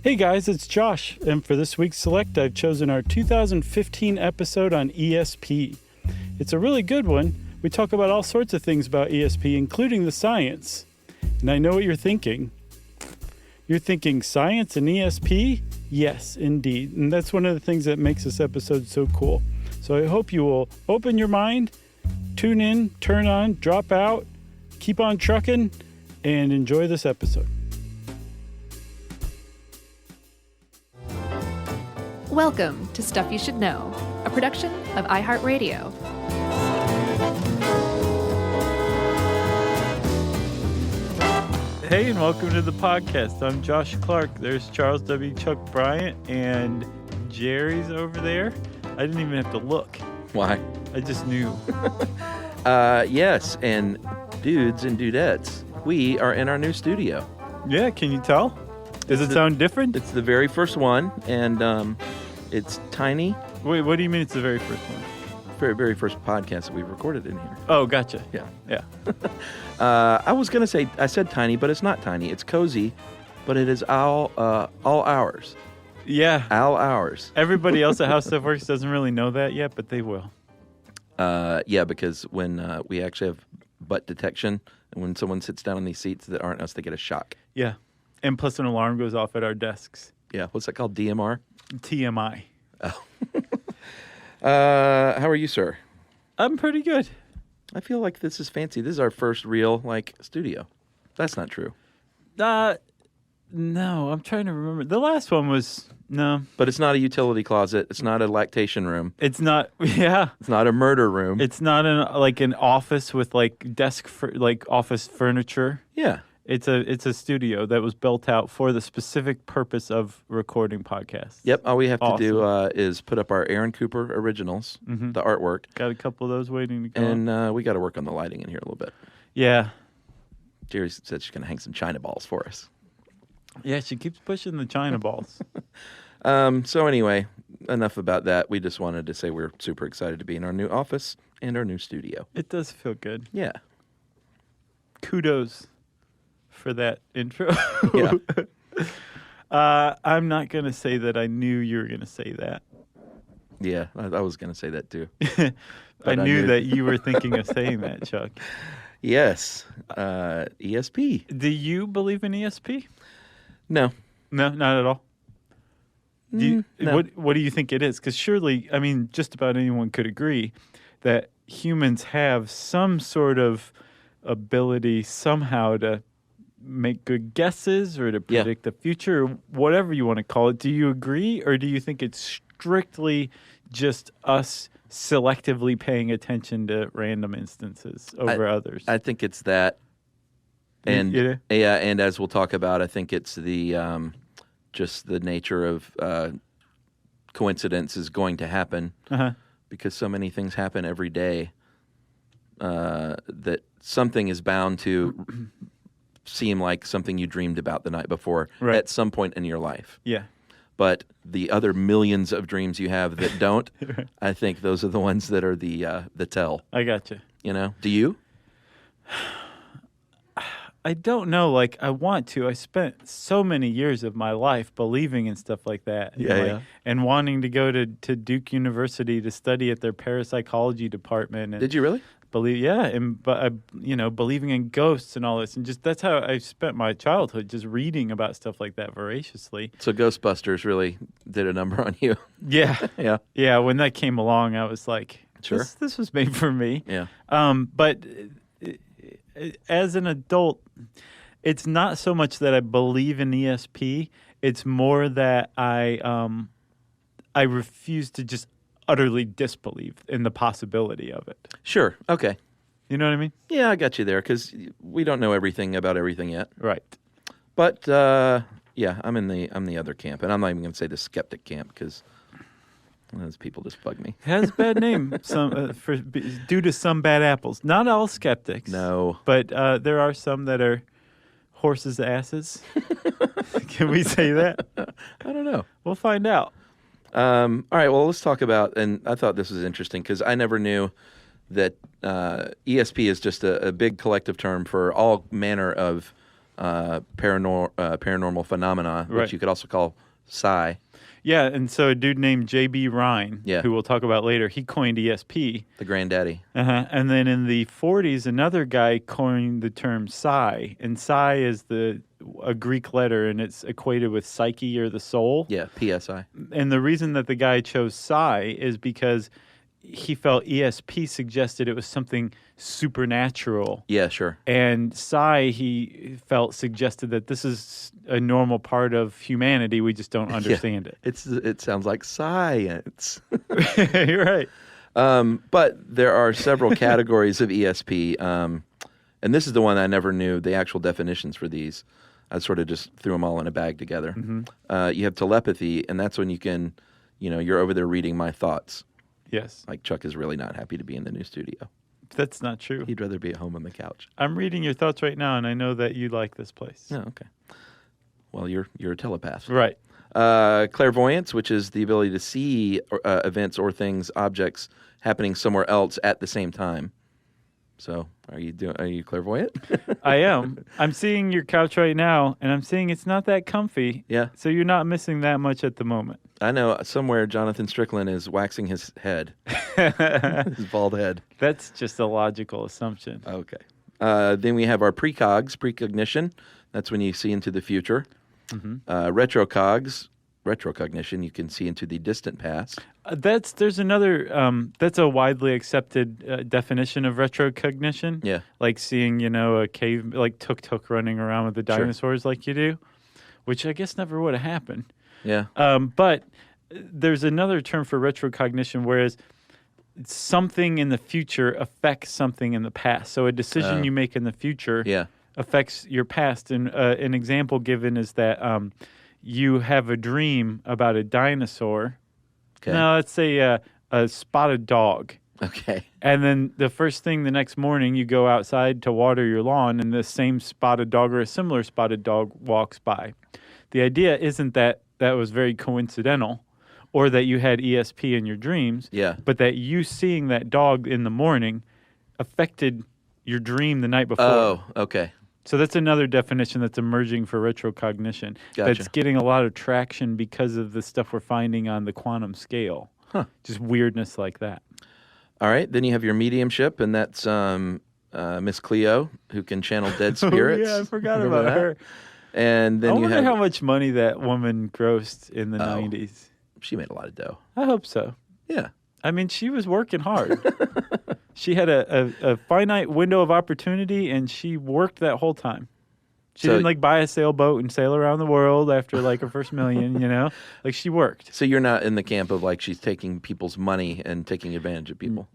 Hey guys, it's Josh, and for this week's Select, I've chosen our 2015 episode on ESP. It's a really good one. We talk about all sorts of things about ESP, including the science. And I know what you're thinking. You're thinking science and ESP? Yes, indeed. And that's one of the things that makes this episode so cool. So I hope you will open your mind, tune in, turn on, drop out, keep on trucking, and enjoy this episode. Welcome to Stuff You Should Know, a production of iHeartRadio. Hey, and welcome to the podcast. I'm Josh Clark. There's Charles W. Chuck Bryant, and Jerry's over there. I didn't even have to look. Why? I just knew. Yes, and dudes and dudettes, we are in our new studio. Yeah, can you tell? Does it sound different? It's the very first one, and it's tiny. Wait, what do you mean it's the very first one? Very first podcast that we recorded in here. Oh, gotcha. Yeah. I was going to say, I said tiny, but it's not tiny. It's cozy, but it is all hours. Yeah. All hours. Everybody else at How Stuff Works doesn't really know that yet, but they will. Yeah, because when we actually have butt detection, and when someone sits down on these seats that aren't us, they get a shock. Yeah. And plus an alarm goes off at our desks. Yeah. What's that called? DMR? TMI. Oh. How are you, sir? I'm pretty good. I feel like this is fancy. This is our first real, studio. That's not true. No, I'm trying to remember. The last one was, no. But it's not a utility closet. It's not a lactation room. It's not, yeah. It's not a murder room. It's not an office with office furniture. Yeah. It's a studio that was built out for the specific purpose of recording podcasts. Yep. All we have to do is put up our Aaron Cooper originals, the artwork. Got a couple of those waiting to go. And we got to work on the lighting in here a little bit. Yeah. Jerry said she's going to hang some China balls for us. Yeah, she keeps pushing the China balls. So anyway, enough about that. We just wanted to say we're super excited to be in our new office and our new studio. It does feel good. Yeah. Kudos for that intro. Yeah. I'm not going to say that I knew you were going to say that. Yeah, I was going to say that too. I knew that you were thinking of saying that, Chuck. Yes. ESP. Do you believe in ESP? No. No, not at all. No. What do you think it is? Because surely, I mean, just about anyone could agree that humans have some sort of ability somehow to make good guesses or to predict the future, or whatever you want to call it. Do you agree, or do you think it's strictly just us selectively paying attention to random instances over others? I think it's that. And and as we'll talk about, I think it's the just the nature of coincidence is going to happen because so many things happen every day that something is bound to seem like something you dreamed about the night before at some point in your life. Yeah. But the other millions of dreams you have that don't, Right. I think those are the ones that are the tell. I gotcha. You know? Do you? I don't know. I want to. I spent so many years of my life believing in stuff like that. And wanting to go to Duke University to study at their parapsychology department. And Did you really? Believing in ghosts and all this, and just that's how I spent my childhood, just reading about stuff like that voraciously. So Ghostbusters really did a number on you. Yeah, yeah. When that came along, I was like, sure, this was made for me. Yeah. But as an adult, it's not so much that I believe in ESP. It's more that I refuse to just utterly disbelieve in the possibility of it. Sure. Okay. You know what I mean? Yeah, I got you there because we don't know everything about everything yet. Right. But I'm in the other camp, and I'm not even going to say the skeptic camp because those people just bug me. It has a bad name due to some bad apples. Not all skeptics. No. But there are some that are horses' asses. Can we say that? I don't know. We'll find out. All right, well, let's talk about, and I thought this was interesting because I never knew that ESP is just a big collective term for all manner of paranormal phenomena, Right. which you could also call psi. Yeah, and so a dude named J.B. Rhine, who we'll talk about later, he coined ESP. The granddaddy. And then in the 40s, another guy coined the term psi. And psi is a Greek letter, and it's equated with psyche or the soul. Yeah, PSI. And the reason that the guy chose psi is because he felt ESP suggested it was something supernatural. Yeah, sure. And psi, he felt, suggested that this is a normal part of humanity. We just don't understand it. It sounds like science. You're right. But there are several categories of ESP, and this is the one I never knew the actual definitions for these. I sort of just threw them all in a bag together. Mm-hmm. You have telepathy, and that's when you can, you're over there reading my thoughts. Yes. Like Chuck is really not happy to be in the new studio. That's not true. He'd rather be at home on the couch. I'm reading your thoughts right now, and I know that you like this place. Oh, okay. Well, you're a telepath. Right. Clairvoyance, which is the ability to see events or things, objects happening somewhere else at the same time. So, are you clairvoyant? I am. I'm seeing your couch right now, and I'm seeing it's not that comfy. Yeah. So you're not missing that much at the moment. I know somewhere Jonathan Strickland is waxing his head, his bald head. That's just a logical assumption. Okay. Then we have our precognition. That's when you see into the future. Retrocognition, you can see into the distant past. There's another that's a widely accepted definition of retrocognition. Yeah, like seeing a cave, like Tuk running around with the dinosaurs, like you do, which I guess never would have happened. Yeah. But there's another term for retrocognition, whereas something in the future affects something in the past. So a decision you make in the future affects your past. And an example given is that you have a dream about a dinosaur. Okay. No, let's say a spotted dog. Okay. And then the first thing the next morning, you go outside to water your lawn, and the same spotted dog or a similar spotted dog walks by. The idea isn't that was very coincidental or that you had ESP in your dreams, but that you seeing that dog in the morning affected your dream the night before. Oh, okay. So that's another definition that's emerging for retrocognition. Gotcha. That's getting a lot of traction because of the stuff we're finding on the quantum scale. Just weirdness like that. All right. Then you have your mediumship, and that's Miss Cleo, who can channel dead spirits. Oh, yeah, I forgot about her. And then I wonder how much money that woman grossed in the 90s. She made a lot of dough. I hope so. Yeah. I mean, she was working hard. She had a finite window of opportunity, and she worked that whole time. She didn't buy a sailboat and sail around the world after her first million, Like she worked. So you're not in the camp of she's taking people's money and taking advantage of people?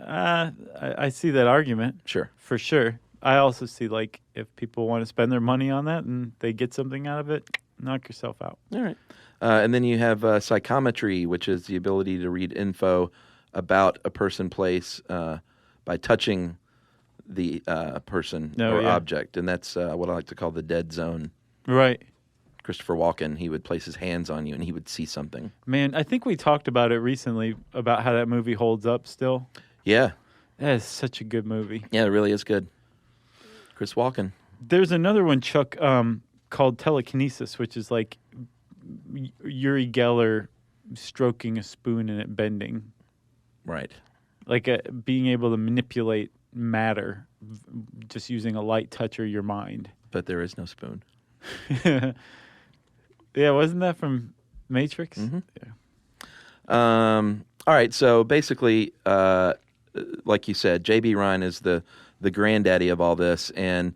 I see that argument. Sure. For sure. I also see if people want to spend their money on that and they get something out of it, knock yourself out. All right. And then you have psychometry, which is the ability to read info about a person, place by touching the person or object. And that's what I like to call the dead zone. Right. Christopher Walken, he would place his hands on you and he would see something. Man, I think we talked about it recently, about how that movie holds up still. Yeah. That is such a good movie. Yeah, it really is good. Chris Walken. There's another one, Chuck, called telekinesis, which is like Uri Geller stroking a spoon and it bending. Right. Like being able to manipulate matter just using a light touch or your mind. But there is no spoon. Yeah, wasn't that from Matrix? Mm-hmm. Yeah. All right, so basically, like you said, J.B. Rhine is the granddaddy of all this, and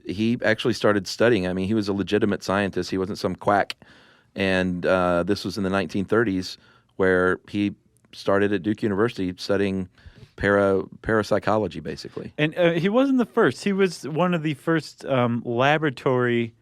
he actually started studying. I mean, he was a legitimate scientist. He wasn't some quack. And this was in the 1930s where he started at Duke University studying parapsychology, basically. And he wasn't the first. He was one of the first laboratory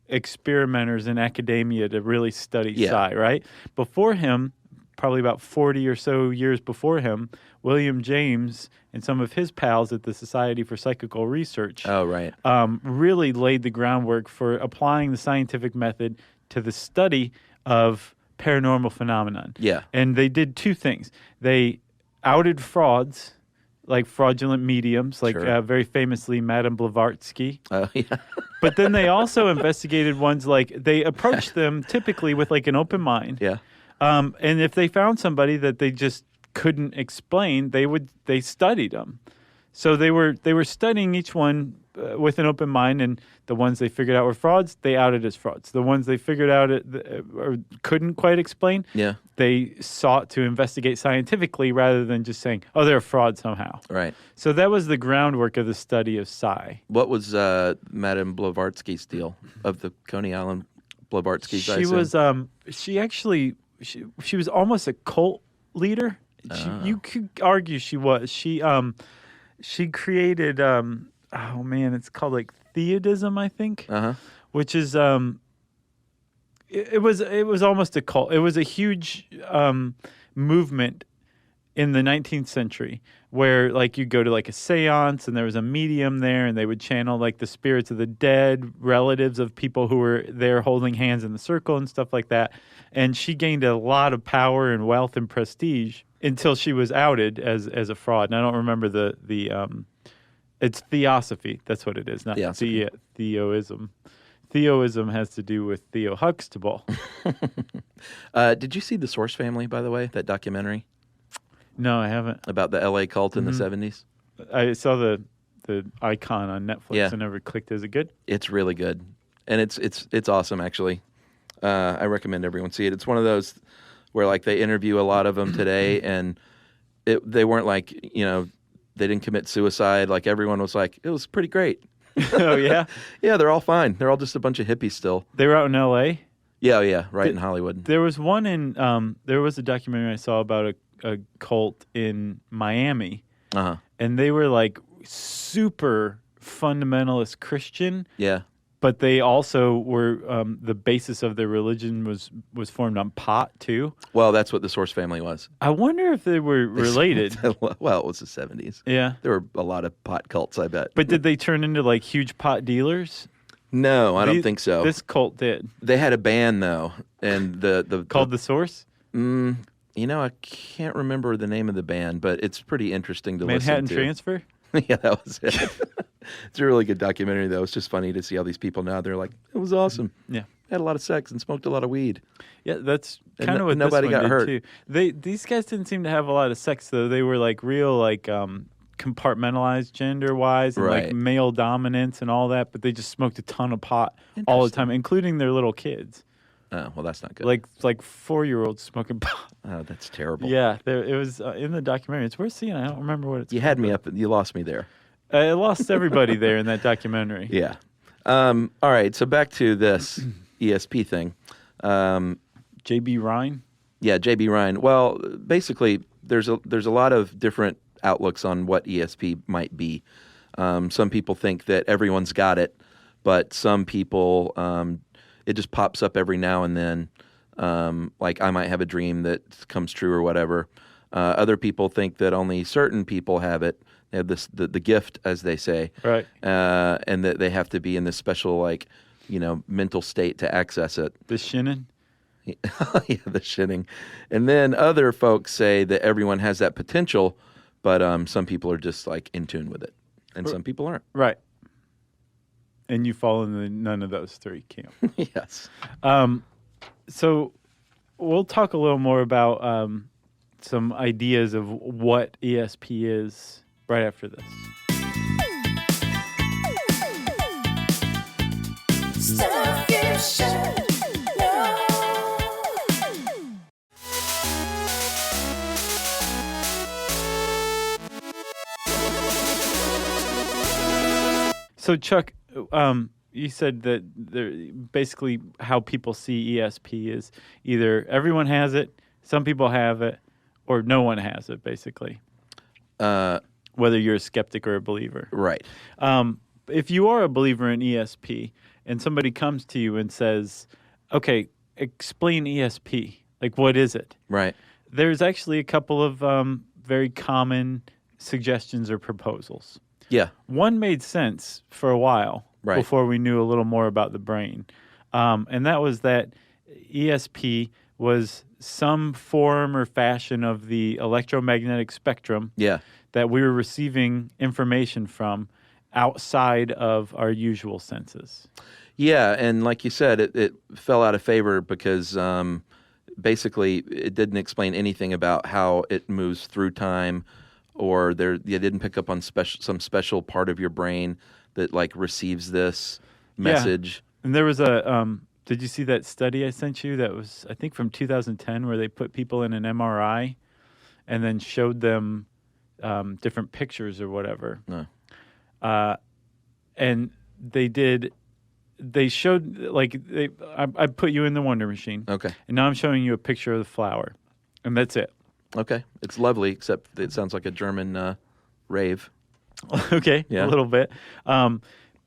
experimenters in academia to really study psi, right? Before him, probably about 40 or so years before him, William James and some of his pals at the Society for Psychical Research really laid the groundwork for applying the scientific method to the study of paranormal phenomenon. Yeah. And they did two things. They outed frauds like fraudulent mediums, like Sure. very famously Madame Blavatsky. Oh, yeah. But then they also investigated ones like they approached them typically with like an open mind. Yeah. And if they found somebody that they just couldn't explain, they studied them. So they were studying each one with an open mind, and the ones they figured out were frauds, they outed as frauds. The ones they figured out or couldn't quite explain, Yeah. they sought to investigate scientifically rather than just saying, "Oh, they're a fraud somehow." Right. So that was the groundwork of the study of psi. What was Madame Blavatsky's deal of the Coney Island Blavatskys? She was almost a cult leader. You could argue she was. She created it's called like theodism, I think, which is it was almost a cult. It was a huge movement in the 19th century where like you go to like a seance and there was a medium there and they would channel like the spirits of the dead relatives of people who were there holding hands in the circle and stuff like that. And she gained a lot of power and wealth and prestige until she was outed as a fraud. And I don't remember the it's theosophy. That's what it is, not theoism. Theoism has to do with Theo Huxtable. Did you see The Source Family, by the way, that documentary? No, I haven't. About the LA cult in the 70s? I saw the icon on Netflix. Yeah. I never clicked. Is it good? It's really good. And it's awesome, actually. I recommend everyone see it. It's one of those where like they interview a lot of them today, and they weren't like, they didn't commit suicide. Like everyone was like, it was pretty great. Oh, yeah? Yeah, they're all fine. They're all just a bunch of hippies still. They were out in L.A.? Yeah, right in Hollywood. There was one there was a documentary I saw about a cult in Miami. Uh-huh. And they were like super fundamentalist Christian. Yeah. But they also were the basis of their religion was formed on pot too. Well, that's what the Source Family was. I wonder if they were related. Well, it was the 70s. Yeah. There were a lot of pot cults, I bet. But did they turn into like huge pot dealers? No, I don't think so. This cult did. They had a band though, and the called The Source? I can't remember the name of the band, but it's pretty interesting to listen to. Manhattan Transfer? Yeah, that was it. It's a really good documentary, though. It's just funny to see all these people now. They're like, it was awesome. Yeah. Had a lot of sex and smoked a lot of weed. Yeah, that's kind of what nobody this one got hurt. did too. These guys didn't seem to have a lot of sex, though. They were like real like compartmentalized gender-wise and like male dominance and all that, but they just smoked a ton of pot all the time, including their little kids. Oh, well, that's not good. Like 4-year-olds smoking pot. Oh, that's terrible. Yeah, it was in the documentary. It's worth seeing. I don't remember what it's called. You had me up. You lost me there. I lost everybody there in that documentary. Yeah. All right, so back to this ESP thing. J.B. Ryan? Yeah, J.B. Ryan. Well, basically, there's a lot of different outlooks on what ESP might be. Some people think that everyone's got it, but some people, it just pops up every now and then. Like I might have a dream that comes true or whatever. Other people think that only certain people have it. They have the gift, as they say, right? And that they have to be in this special, mental state to access it. The shinnin'? Yeah, the shinning. And then other folks say that everyone has that potential, but some people are just like in tune with it, and some people aren't. Right. And you fall in the none of those three camp. Yes. So we'll talk a little more about some ideas of what ESP is right after this. Stuff you should know. So Chuck, you said that basically how people see ESP is either everyone has it, some people have it, or no one has it, basically. Whether you're a skeptic or a believer. Right. If you are a believer in ESP and somebody comes to you and says, okay, explain ESP. Like, what is it? Right. There's actually a couple of very common suggestions or proposals. Yeah. One made sense for a while before we knew a little more about the brain. And that was that ESP was some form or fashion of the electromagnetic spectrum that we were receiving information from outside of our usual senses. Yeah, and like you said, it fell out of favor because basically it didn't explain anything about how it moves through time, or you didn't pick up on some special part of your brain that like receives this message. Yeah. And there was a did you see that study I sent you that was, I think, from 2010, where they put people in an MRI and then showed them different pictures or whatever. No. And they showed, like, I put you in the Wonder Machine. Okay. And now I'm showing you a picture of the flower. And that's it. Okay. It's lovely, except it sounds like a German rave. Okay. Yeah. A little bit.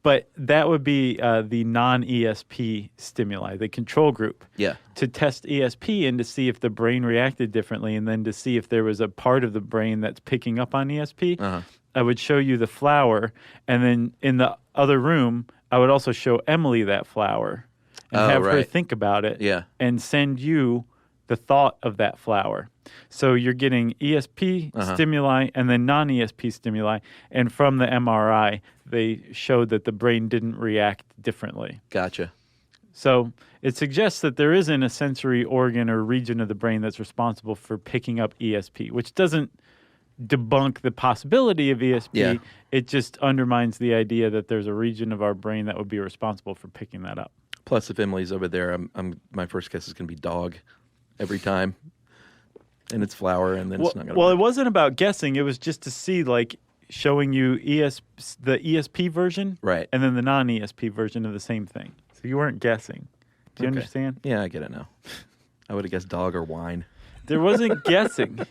But that would be the non-ESP stimuli, the control group. Yeah. To test ESP and to see if the brain reacted differently, and then to see if there was a part of the brain that's picking up on ESP. Uh-huh. I would show you the flower, and then in the other room, I would also show Emily that flower and have her think about it. Yeah. And send you the thought of that flower. So you're getting ESP stimuli and then non-ESP stimuli. And from the MRI, they showed that the brain didn't react differently. Gotcha. So it suggests that there isn't a sensory organ or region of the brain that's responsible for picking up ESP, which doesn't debunk the possibility of ESP. Yeah. It just undermines the idea that there's a region of our brain that would be responsible for picking that up. Plus, if Emily's over there, my first guess is going to be dog every time. And it's flower, and then it's not going to Well, it wasn't about guessing. It was just to see, like, showing you the ESP version, right, and then the non-ESP version of the same thing. So you weren't guessing. Do you understand? Yeah, I get it now. I would have guessed dog or wine. There wasn't guessing.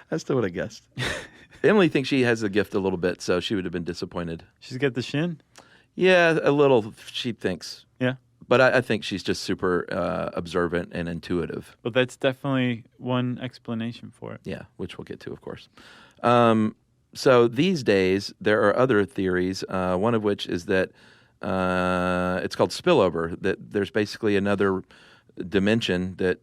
I still would have guessed. Emily thinks she has the gift a little bit, so she would have been disappointed. She's got the shin? Yeah, a little, she thinks. Yeah. But I think she's just super observant and intuitive. Well, that's definitely one explanation for it. Yeah, which we'll get to, of course. So these days, there are other theories, one of which is that it's called spillover, that there's basically another dimension that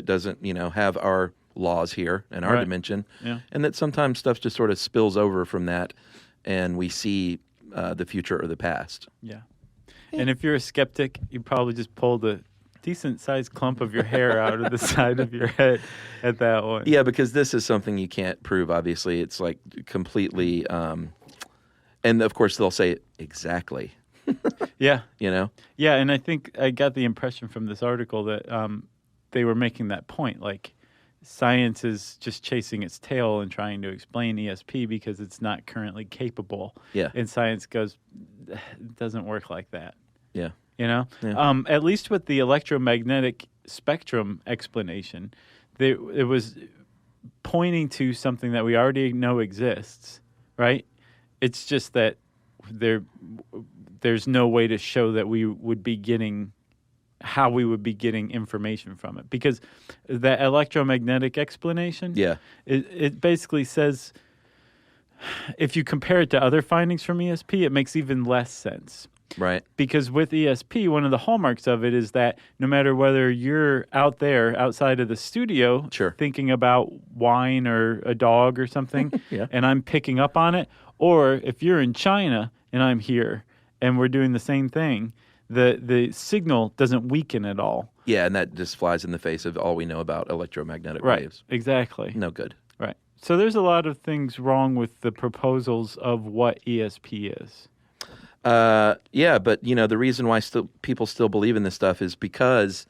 doesn't, have our laws here in our dimension, and that sometimes stuff just sort of spills over from that, and we see the future or the past. Yeah. And if you're a skeptic, you probably just pulled a decent-sized clump of your hair out of the side of your head at that one. Yeah, because this is something you can't prove, obviously. It's like completely... and, of course, they'll say exactly. Yeah. Yeah, and I think I got the impression from this article that they were making that point, like, science is just chasing its tail and trying to explain ESP because it's not currently capable. Yeah. And science goes, it doesn't work like that. Yeah. Yeah. At least with the electromagnetic spectrum explanation, it was pointing to something that we already know exists, right? It's just that there's no way to show that we would be getting how we would be getting information from it, because the electromagnetic explanation, it basically says, if you compare it to other findings from ESP, it makes even less sense. Right. Because with ESP, one of the hallmarks of it is that no matter whether you're out there outside of the studio thinking about wine or a dog or something, and I'm picking up on it, or if you're in China and I'm here and we're doing the same thing, the signal doesn't weaken at all. Yeah, and that just flies in the face of all we know about electromagnetic waves. Exactly. No good. Right. So there's a lot of things wrong with the proposals of what ESP is. Yeah, but the reason why people still believe in this stuff is because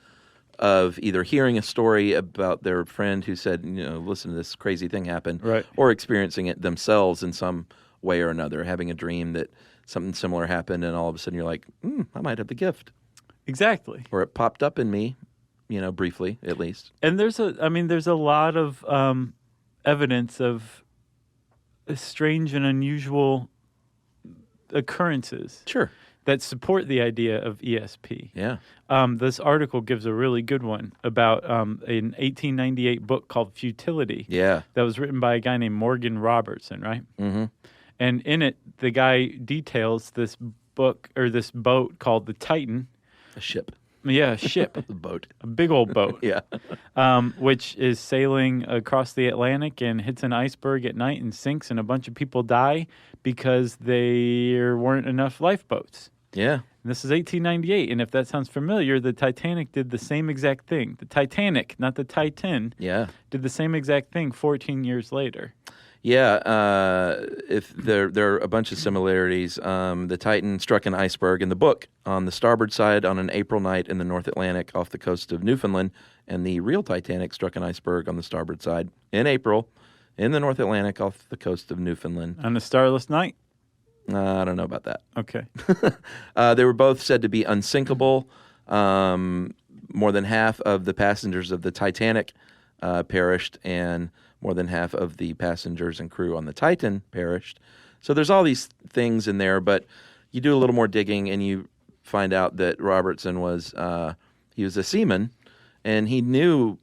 of either hearing a story about their friend who said, listen to this crazy thing happened, or experiencing it themselves in some way or another, having a dream that something similar happened, and all of a sudden you're like, I might have the gift. Exactly. Or it popped up in me, briefly at least. And there's a lot of evidence of strange and unusual occurrences. Sure. That support the idea of ESP. Yeah. This article gives a really good one about an 1898 book called Futility. Yeah. That was written by a guy named Morgan Robertson, right? Mm-hmm. And in it, the guy details this book or this boat called the Titan. A ship. Yeah, a ship. A boat. A big old boat. Yeah. Which is sailing across the Atlantic and hits an iceberg at night and sinks, and a bunch of people die because there weren't enough lifeboats. Yeah. And this is 1898, and if that sounds familiar, the Titanic did the same exact thing. The Titanic, not the Titan, did the same exact thing 14 years later. Yeah, if there are a bunch of similarities. The Titan struck an iceberg in the book on the starboard side on an April night in the North Atlantic off the coast of Newfoundland, and the real Titanic struck an iceberg on the starboard side in April in the North Atlantic off the coast of Newfoundland. On a starless night? I don't know about that. Okay. They were both said to be unsinkable. More than half of the passengers of the Titanic perished, and more than half of the passengers and crew on the Titan perished. So there's all these things in there, but you do a little more digging and you find out that Robertson was he was a seaman, and he knew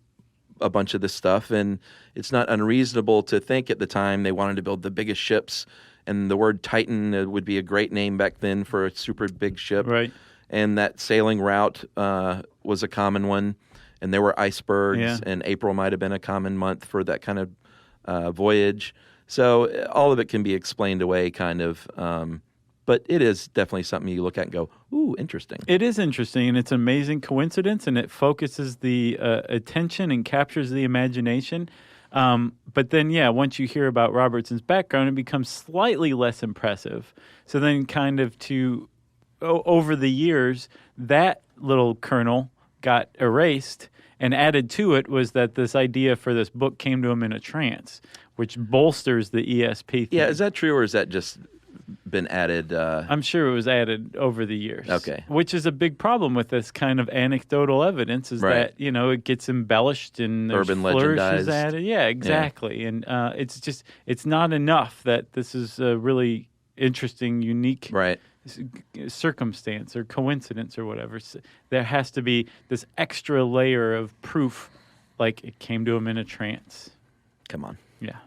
a bunch of this stuff, and it's not unreasonable to think at the time they wanted to build the biggest ships, and the word Titan would be a great name back then for a super big ship. Right. And that sailing route was a common one. And there were icebergs, and April might have been a common month for that kind of voyage. So all of it can be explained away, kind of. But it is definitely something you look at and go, ooh, interesting. It is interesting, and it's an amazing coincidence, and it focuses the attention and captures the imagination. But then, once you hear about Robertson's background, it becomes slightly less impressive. So then kind of over the years, that little kernel got erased, and added to it was that this idea for this book came to him in a trance, which bolsters the ESP thing. Yeah, is that true, or is that just been added? I'm sure it was added over the years. Okay. Which is a big problem with this kind of anecdotal evidence is that, it gets embellished and there's urban flourishes legendized. added. Yeah, exactly. Yeah. And it's not enough that this is a really interesting, unique circumstance or coincidence or whatever. So there has to be this extra layer of proof, like it came to him in a trance. Come on. Yeah.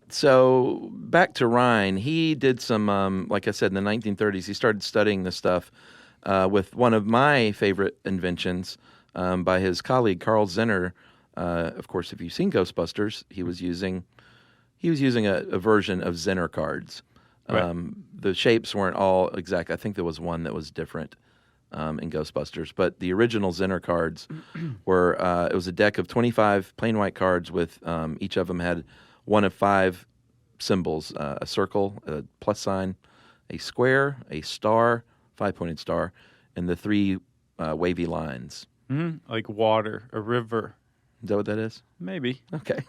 So back to Rhine, he did some, like I said, in the 1930s, he started studying this stuff with one of my favorite inventions by his colleague Carl Zenner. Of course, if you've seen Ghostbusters, he was using a version of Zenner cards. Right. The shapes weren't all exact. I think there was one that was different in Ghostbusters, but the original Zenner cards were it was a deck of 25 plain white cards with each of them had one of 5 symbols: a circle, a plus sign, a square, a star, 5-pointed star, and the 3 wavy lines. Mm-hmm. Like water, a river. Is that what that is? Maybe. Okay.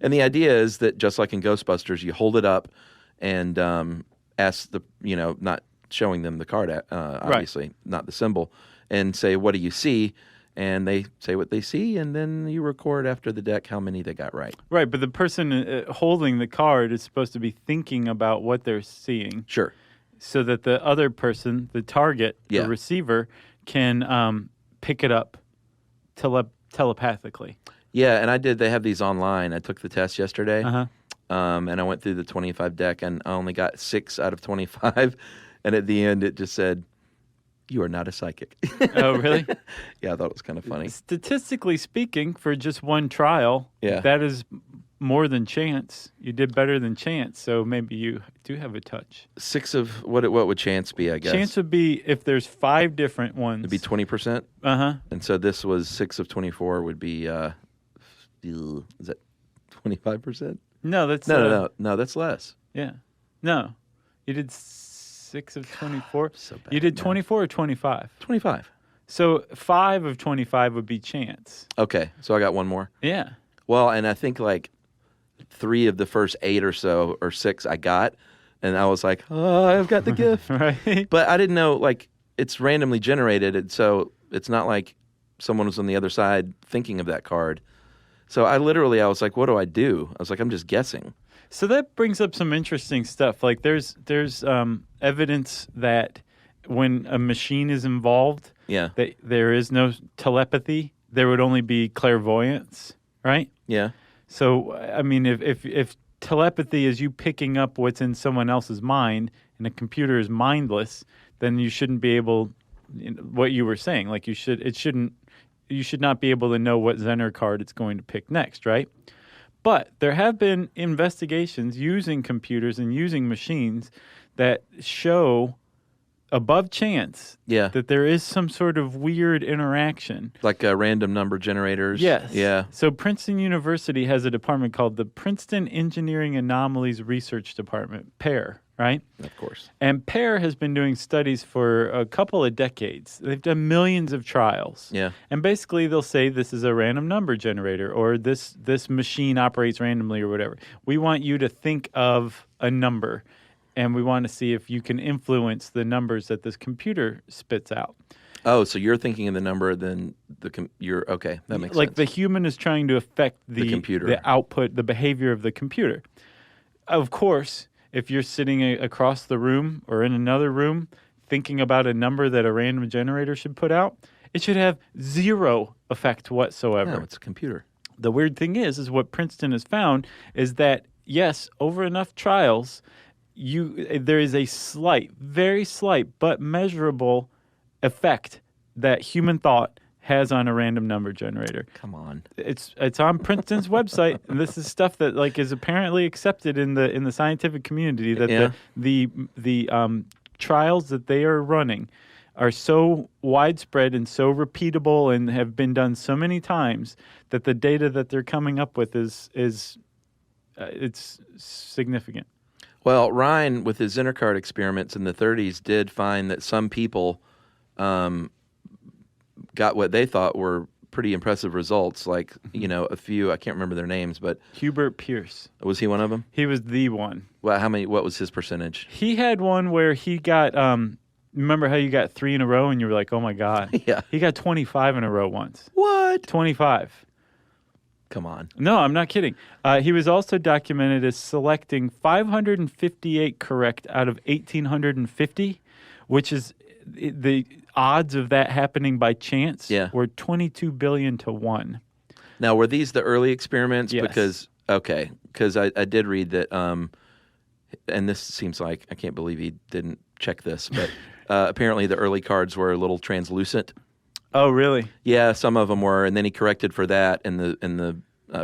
And the idea is that just like in Ghostbusters, you hold it up and ask the, not showing them the card, obviously, not the symbol, and say, what do you see? And they say what they see, and then you record after the deck how many they got right. Right, but the person holding the card is supposed to be thinking about what they're seeing. Sure. So that the other person, the target, the receiver, can pick it up telepathically. Yeah, and they have these online. I took the test yesterday. Uh-huh. And I went through the 25 deck, and I only got 6 out of 25. And at the end, it just said, "You are not a psychic." Oh, really? Yeah, I thought it was kind of funny. Statistically speaking, for just one trial, that is more than chance. You did better than chance, so maybe you do have a touch. 6 of what would chance be? I guess chance would be if there's 5 different ones. It'd be 20%. And so this was 6 of 24 would be. Is that 25%? No, that's no. That's less. Yeah, no, you did 6 of 24. So bad. You did 24 or 25? 25. So 5 of 25 would be chance. Okay, so I got one more. Yeah. Well, and I think like 3 of the first 8 or so or 6 I got, and I was like, oh, I've got the gift. Right. But I didn't know, like, it's randomly generated, and so it's not like someone was on the other side thinking of that card. So I was like, what do I do? I was like, I'm just guessing. So that brings up some interesting stuff. Like there's evidence that when a machine is involved, that there is no telepathy. There would only be clairvoyance, right? Yeah. So, I mean, if telepathy is you picking up what's in someone else's mind and a computer is mindless, then you shouldn't be able what you were saying. Like you should not be able to know what Zener card it's going to pick next, right? But there have been investigations using computers and using machines that show above chance that there is some sort of weird interaction. Like random number generators? Yes. Yeah. So Princeton University has a department called the Princeton Engineering Anomalies Research Department, PEAR, right? Of course. And PEAR has been doing studies for a couple of decades. They've done millions of trials. Yeah. And basically they'll say this is a random number generator or this machine operates randomly or whatever. We want you to think of a number and we want to see if you can influence the numbers that this computer spits out. Oh, so you're thinking of the number, then you're okay. That makes sense. Like the human is trying to affect the computer, the output, the behavior of the computer. Of course, if you're sitting across the room or in another room thinking about a number that a random generator should put out, it should have zero effect whatsoever. No, it's a computer. The weird thing is what Princeton has found is that, yes, over enough trials, there is a slight, very slight, but measurable effect that human thought has on a random number generator. Come on, it's on Princeton's website, and this is stuff that is apparently accepted in the scientific community. That the trials that they are running are so widespread and so repeatable and have been done so many times that the data that they're coming up with is it's significant. Well, Ryan, with his Zener experiments in the 30s, did find that some people got what they thought were pretty impressive results. Like, a few, I can't remember their names, but Hubert Pierce. Was he one of them? He was the one. Well, what was his percentage? He had one where he got, remember how you got 3 in a row and you were like, oh my God. Yeah. He got 25 in a row once. What? 25. Come on. No, I'm not kidding. He was also documented as selecting 558 correct out of 1,850, which is the odds of that happening by chance were 22 billion to 1. Now, were these the early experiments? Yes. Because I did read that, and this seems like, I can't believe he didn't check this, but apparently the early cards were a little translucent. Oh, really? Yeah, some of them were, and then he corrected for that, and the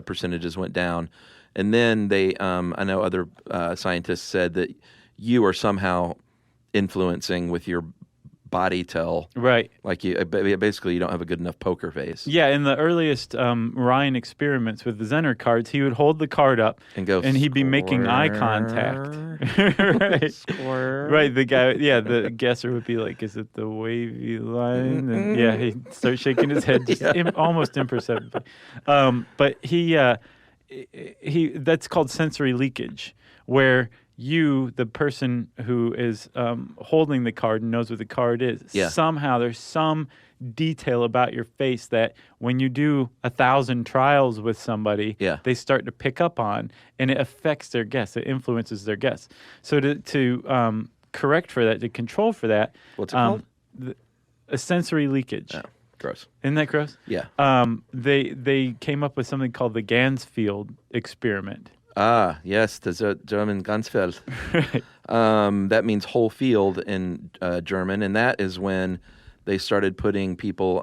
percentages went down. And then they, I know other scientists said that you are somehow influencing with your body tell. Right. Like basically you don't have a good enough poker face. Yeah, in the earliest Ryan experiments with the Zener cards, he would hold the card up and go, and he'd be making eye contact. Right. Square. Right. The guy, the guesser would be like, "Is it the wavy line?" And he'd start shaking his head, just almost imperceptibly. But he that's called sensory leakage, where you, the person who is holding the card and knows what the card is, somehow there's some detail about your face that when you do 1,000 trials with somebody, they start to pick up on, and it affects their guess. It influences their guess. So to correct for that, to control for that, what's it called? A sensory leakage. Oh, gross. Isn't that gross? Yeah. They came up with something called the Gansfield experiment. Ah, yes, the German Gansfeld. Right. That means whole field in German, and that is when they started putting people,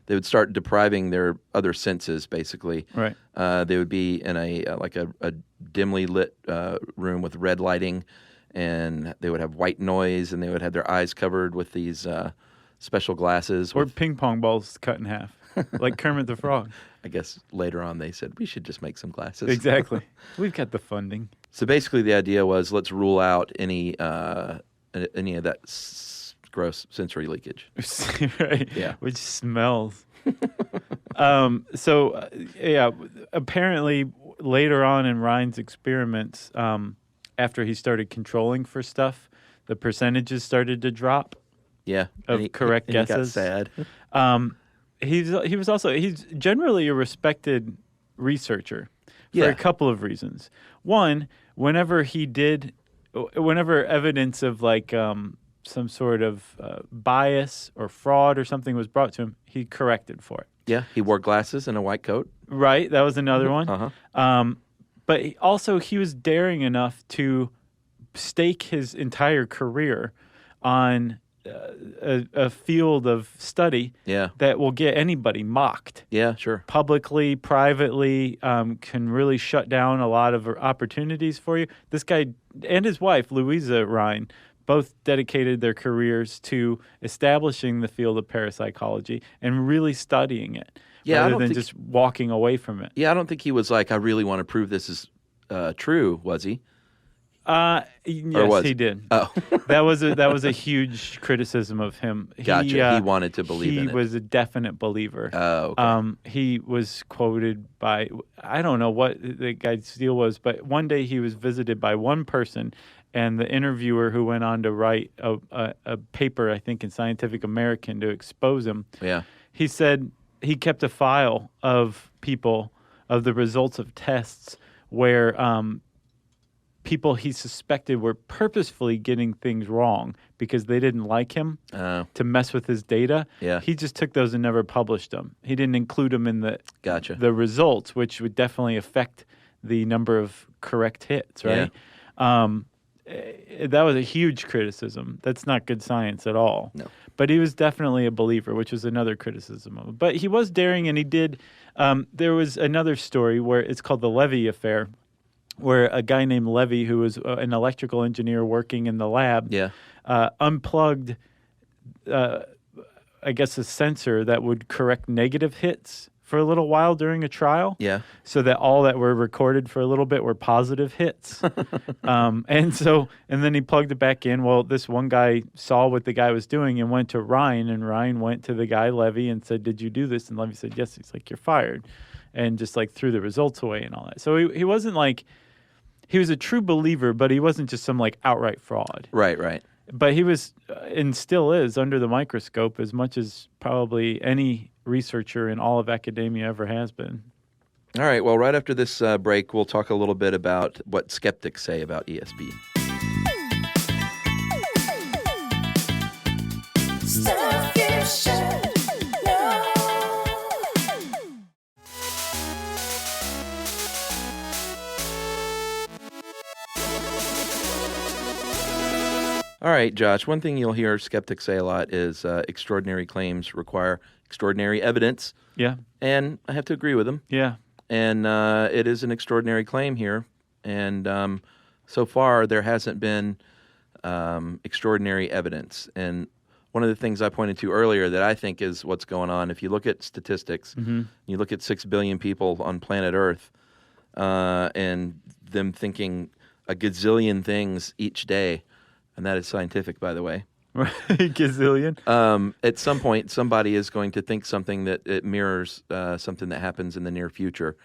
they would start depriving their other senses, basically. Right. They would be in a dimly lit room with red lighting, and they would have white noise, and they would have their eyes covered with these special glasses. Or ping pong balls cut in half, like Kermit the Frog. I guess later on they said, we should just make some glasses. Exactly. We've got the funding. So basically the idea was, let's rule out any of that gross sensory leakage. Right. Yeah. Which smells. Apparently later on in Ryan's experiments, after he started controlling for stuff, the percentages started to drop. Yeah. Of correct guesses. He got sad. He's generally a respected researcher for a couple of reasons. One, whenever evidence of some sort of bias or fraud or something was brought to him, he corrected for it. Yeah, he wore glasses and a white coat. Right, that was another one. Uh-huh. But he was daring enough to stake his entire career on a field of study that will get anybody mocked. Yeah, sure. Publicly, privately, can really shut down a lot of opportunities for you. This guy and his wife, Louisa Rhine, both dedicated their careers to establishing the field of parapsychology and really studying it, rather than just walking away from it. Yeah, I don't think he was like, I really want to prove this is true, was he? Yes, he did. Oh. that was a huge criticism of him. Gotcha. He wanted to believe in it. He was a definite believer. Oh, okay. He was quoted by, I don't know what the guy's deal was, but one day he was visited by one person, and the interviewer who went on to write a paper, I think, in Scientific American to expose him. Yeah. He said he kept a file of the results of tests where people he suspected were purposefully getting things wrong because they didn't like him to mess with his data. Yeah. He just took those and never published them. He didn't include them in the results, which would definitely affect the number of correct hits, right? Yeah. That was a huge criticism. That's not good science at all. No. But he was definitely a believer, which was another criticism of him. But he was daring, and he did. There was another story where it's called the Levy Affair, where a guy named Levy, who was an electrical engineer working in the lab, unplugged, I guess, a sensor that would correct negative hits for a little while during a trial. Yeah. So that all that were recorded for a little bit were positive hits. And then he plugged it back in. Well, this one guy saw what the guy was doing and went to Ryan, and Ryan went to the guy, Levy, and said, "Did you do this?" And Levy said, "Yes." He's like, "You're fired." And just like threw the results away and all that. So he wasn't like, he was a true believer, but he wasn't just some like outright fraud. Right, right. But he was, and still is, under the microscope as much as probably any researcher in all of academia ever has been. All right. Well, right after this break, we'll talk a little bit about what skeptics say about ESP. Stuff you should know. All right, Josh, one thing you'll hear skeptics say a lot is extraordinary claims require extraordinary evidence. Yeah. And I have to agree with them. Yeah. And it is an extraordinary claim here. And so far, there hasn't been extraordinary evidence. And one of the things I pointed to earlier that I think is what's going on, if you look at statistics, you look at 6 billion people on planet Earth and them thinking a gazillion things each day, and that is scientific, by the way. Gazillion. At some point, somebody is going to think something that it mirrors something that happens in the near future,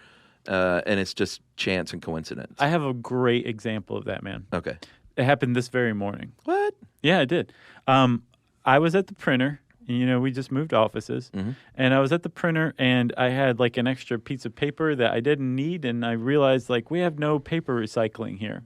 and it's just chance and coincidence. I have a great example of that, man. Okay. It happened this very morning. What? Yeah, it did. I was at the printer. And, we just moved offices. And I was at the printer, and I had like an extra piece of paper that I didn't need, and I realized like we have no paper recycling here.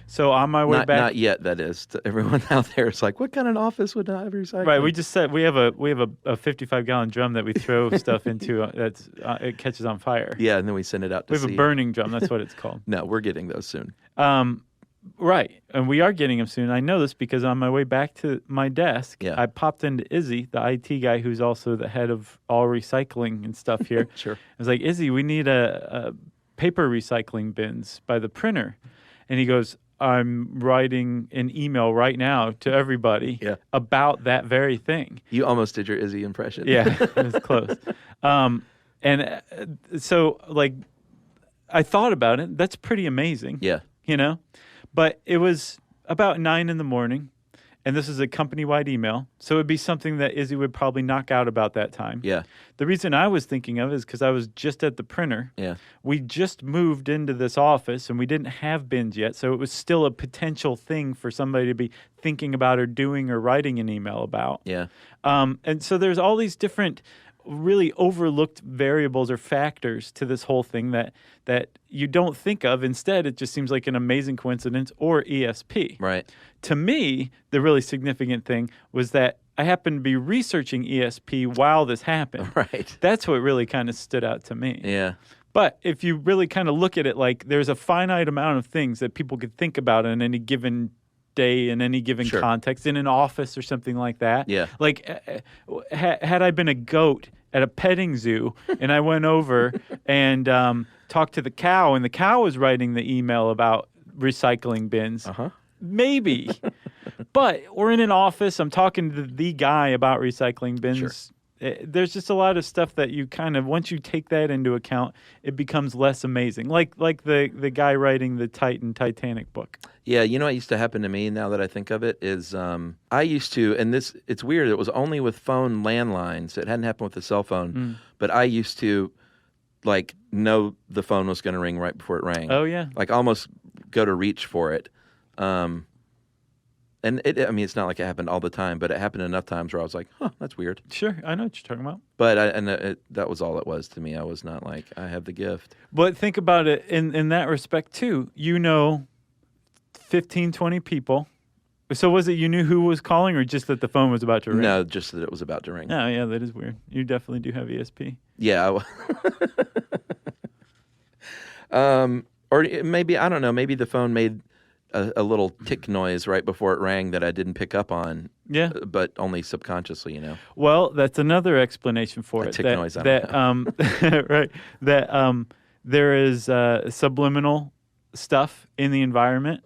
So on my way back, not yet. That is, to everyone out there is like, what kind of office would not have recycling? Right. We just said we have a 55-gallon drum that we throw stuff into. That's it catches on fire. Yeah, and then we send it out to sea. We have a burning drum. That's what it's called. No, we're getting those soon. Right, and we are getting them soon. I know this because on my way back to my desk, I popped into Izzy, the IT guy who's also the head of all recycling and stuff here. Sure. I was like, Izzy, we need a paper recycling bins by the printer. And he goes, I'm writing an email right now to everybody about that very thing. You almost did your Izzy impression. Yeah, it was close. So, like, I thought about it. That's pretty amazing. Yeah. But it was about 9 a.m, and this is a company-wide email, so it would be something that Izzy would probably knock out about that time. Yeah. The reason I was thinking of is because I was just at the printer. Yeah. We just moved into this office, and we didn't have bins yet, so it was still a potential thing for somebody to be thinking about or doing or writing an email about. Yeah. And so there's all these different really overlooked variables or factors to this whole thing that you don't think of. Instead, it just seems like an amazing coincidence or ESP. Right. To me, the really significant thing was that I happened to be researching ESP while this happened. Right. That's what really kind of stood out to me. Yeah. But if you really kind of look at it like there's a finite amount of things that people could think about in any given day in any given context, in an office or something like that. Yeah. Like, had I been a goat at a petting zoo and I went over and talked to the cow, and the cow was writing the email about recycling bins, maybe. But we're in an office. I'm talking to the guy about recycling bins. Sure. There's just a lot of stuff that you kind of, once you take that into account, it becomes less amazing. Like the guy writing the Titanic book. Yeah, you know what used to happen to me now that I think of it is I used to, and it's weird, it was only with phone landlines. It hadn't happened with the cell phone, but I used to like know the phone was going to ring right before it rang. Oh, yeah. Like almost go to reach for it. And it's not like it happened all the time, but it happened enough times where I was like, huh, that's weird. Sure, I know what you're talking about. But that was all it was to me. I was not like, I have the gift. But think about it in that respect, too. 15, 20 people. So was it you knew who was calling or just that the phone was about to ring? No, just that it was about to ring. Oh, yeah, that is weird. You definitely do have ESP. Yeah. Or maybe, I don't know, maybe the phone made a little tick noise right before it rang that I didn't pick up on. Yeah. But only subconsciously, you know. Well, that's another explanation for it. Tick noise. Right. That there is subliminal stuff in the environment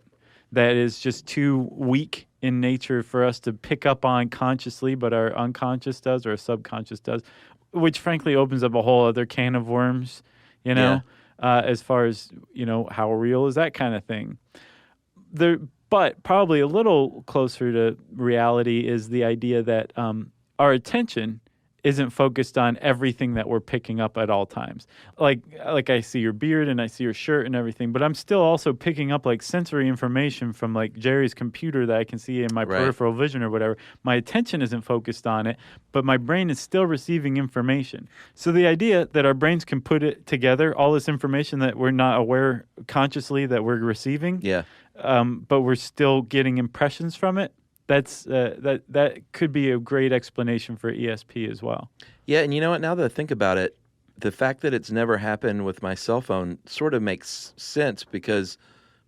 that is just too weak in nature for us to pick up on consciously, but our unconscious does or our subconscious does, which frankly opens up a whole other can of worms, you know, as far as, you know, how real is that kind of thing. But probably a little closer to reality is the idea that our attention isn't focused on everything that we're picking up at all times. Like I see your beard and I see your shirt and everything, but I'm still also picking up like sensory information from like Jerry's computer that I can see in my peripheral vision or whatever. My attention isn't focused on it, but my brain is still receiving information. So the idea that our brains can put it together, all this information that we're not aware consciously that we're receiving, but we're still getting impressions from it, that could be a great explanation for ESP as well. Yeah, and you know what? Now that I think about it, the fact that it's never happened with my cell phone sort of makes sense because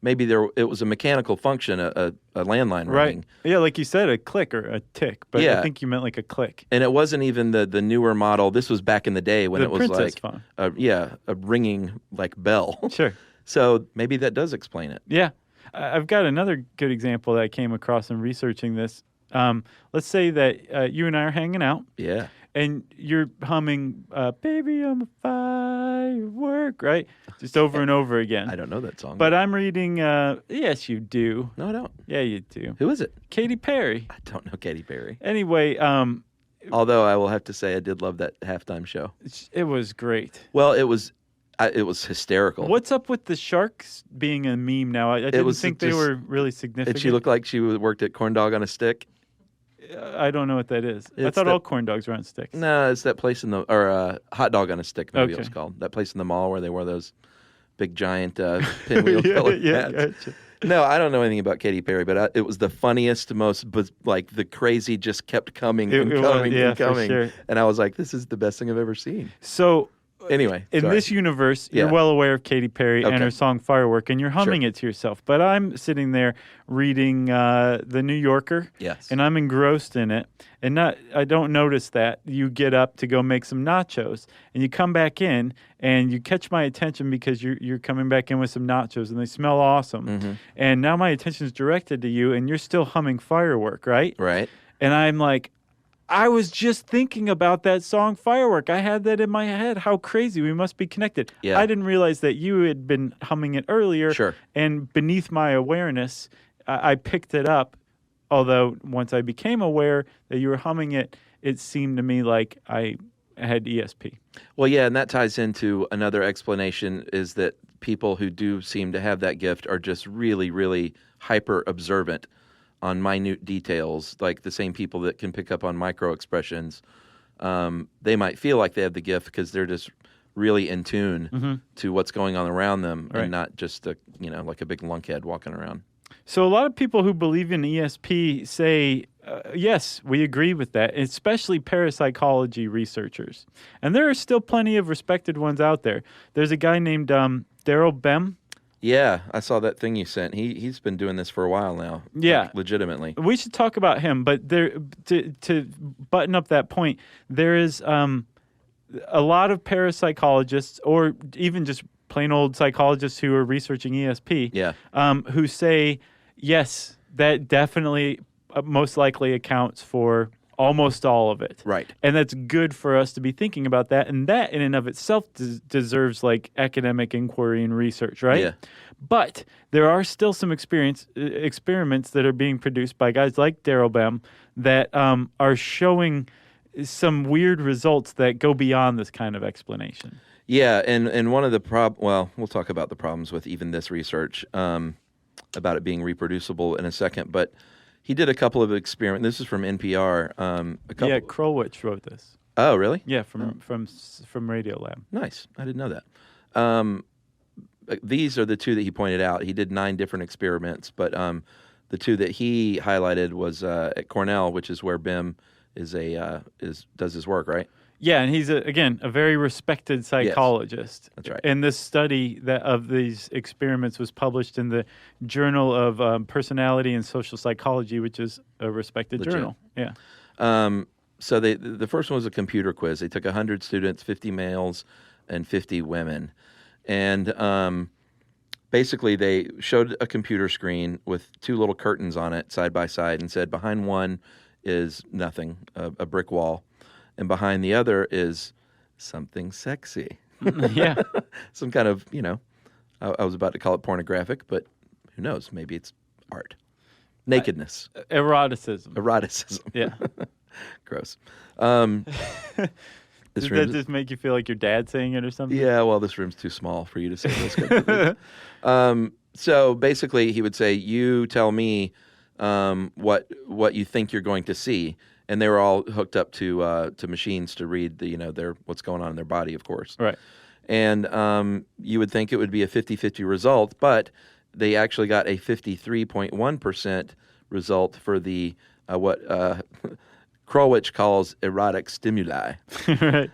maybe it was a mechanical function, a landline ringing. Yeah, like you said, a click or a tick, but I think you meant like a click. And it wasn't even the newer model. This was back in the day when it was Princess like phone. A ringing like bell. Sure. So maybe that does explain it. Yeah. I've got another good example that I came across in researching this. Let's say that you and I are hanging out. Yeah. And you're humming, Baby, I'm a firework, right? Just over and over again. I don't know that song. But I'm reading, yes, you do. No, I don't. Yeah, you do. Who is it? Katy Perry. I don't know Katy Perry. Anyway. Although I will have to say I did love that halftime show. It was great. Well, it was hysterical. What's up with the sharks being a meme now? I didn't think they were really significant. Did she look like she worked at Corn Dog on a Stick? I don't know what that is. I thought all corn dogs were on sticks. No, it's that place Hot Dog on a Stick, maybe it was called. That place in the mall where they wore those big giant pinwheel colored hats. Gotcha. No, I don't know anything about Katy Perry, but it was the funniest, like the crazy just kept coming and coming and coming. Sure. And I was like, this is the best thing I've ever seen. So anyway, in this universe, you're well aware of Katy Perry and her song Firework, and you're humming it to yourself. But I'm sitting there reading The New Yorker, and I'm engrossed in it. And I don't notice that. You get up to go make some nachos, and you come back in, and you catch my attention because you're coming back in with some nachos, and they smell awesome. Mm-hmm. And now my attention is directed to you, and you're still humming Firework, right? Right. And I'm like, I was just thinking about that song Firework. I had that in my head. How crazy. We must be connected. Yeah. I didn't realize that you had been humming it earlier. Sure. And beneath my awareness, I picked it up. Although once I became aware that you were humming it, it seemed to me like I had ESP. Well, yeah, and that ties into another explanation is that people who do seem to have that gift are just really, really hyper observant on minute details, like the same people that can pick up on micro expressions. They might feel like they have the gift because they're just really in tune to what's going on around them and not just like a big lunkhead walking around. So a lot of people who believe in ESP say, yes, we agree with that, especially parapsychology researchers. And there are still plenty of respected ones out there. There's a guy named Daryl Bem. Yeah, I saw that thing you sent. He's been doing this for a while now. Yeah, like, legitimately. We should talk about him, but to button up that point, there is a lot of parapsychologists, or even just plain old psychologists who are researching ESP, who say yes, that definitely most likely accounts for almost all of it. Right. And that's good for us to be thinking about that. And that in and of itself deserves like academic inquiry and research, right? Yeah. But there are still some experiments that are being produced by guys like Daryl Bem that are showing some weird results that go beyond this kind of explanation. Yeah, and one of the we'll talk about the problems with even this research, about it being reproducible in a second, but he did a couple of experiments. This is from NPR. Krolwich wrote this. Oh, really? Yeah, from Radiolab. Nice. I didn't know that. These are the two that he pointed out. He did 9 different experiments, but the two that he highlighted was at Cornell, which is where Bem does his work, right? Yeah, and he's a very respected psychologist. Yes, that's right. And this study of these experiments was published in the Journal of Personality and Social Psychology, which is a respected journal. Yeah. So the first one was a computer quiz. They took 100 students, 50 males and 50 women, and basically they showed a computer screen with 2 little curtains on it side by side, and said behind one is nothing, a brick wall. And behind the other is something sexy. Yeah. Some kind of, I was about to call it pornographic, but who knows? Maybe it's art. Nakedness. Eroticism. Yeah. Gross. Does that just make you feel like your dad saying it or something? Yeah, well, this room's too small for you to say those kinds of things. So basically he would say, you tell me what you think you're going to see. And they were all hooked up to machines to read their what's going on in their body, of course. Right. And you would think it would be a 50-50 result, but they actually got a 53.1% result for the what Krolwich calls erotic stimuli. Right.